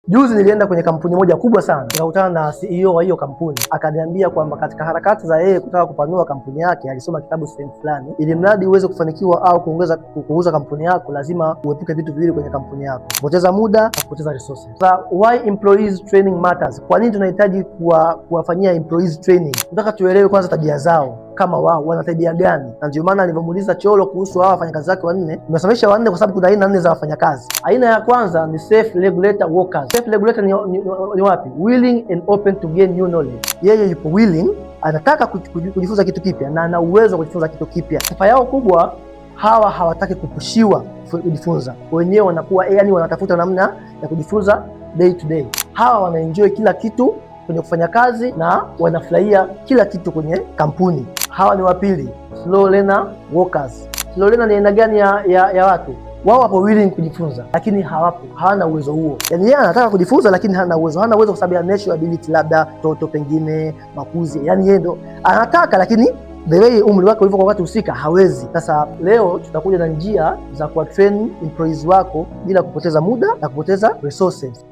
Juzi nilienda kwenye kampuni moja kubwa sana, nikakutana na CEO wa hiyo kampuni, akaniambia kwamba katika harakati za yeye kutaka kupanua kampuni yake alisoma kitabu sehemu fulani, ili mradi uweze kufanikiwa au kuuza kampuni yako, lazima uepuke vitu viwili kwenye kampuni yako: kupoteza muda na kupoteza resources. Sasa why employees training matters? Kwa nini tunahitaji kuwafanyia employees training? Tunataka tuelewe kwanza tabia zao, kama wao wana tabia gani. Na ndio maana nilivyomuuliza Cholo kuhusu hao wafanyakazi wake wanne, nimesomesha wanne kwa sababu kuna aina nne za wafanyakazi. Aina ya kwanza ni self regulator workers. Self regulator ni wapi? Willing and open to gain new knowledge. Yeye yupo willing, anataka kujifunza kitu kipya na ana uwezo wa kujifunza kitu kipya. Sifa yao kubwa, hawa hawataki kupushiwa kujifunza, wenyewe wanakuwa yani wanatafuta namna ya kujifunza day to day. Hawa wanaenjoy kila kitu kwenye kufanya kazi na wanafurahia kila kitu kwenye kampuni. Hawa ni wapili, slow learner workers. Slow learner ni aina gani ya watu? Wao wapo willing kujifunza lakini hawana uwezo huo. Yaani yeye anataka kujifunza lakini hana uwezo kwa sababu ya natural ability, labda toto, pengine makuzi. Yaani yeye ndo anataka lakini the way umri wake ulivyo kwa wakati husika hawezi. Sasa leo tutakuja na njia za kuwa train employees wako bila kupoteza muda na kupoteza resources.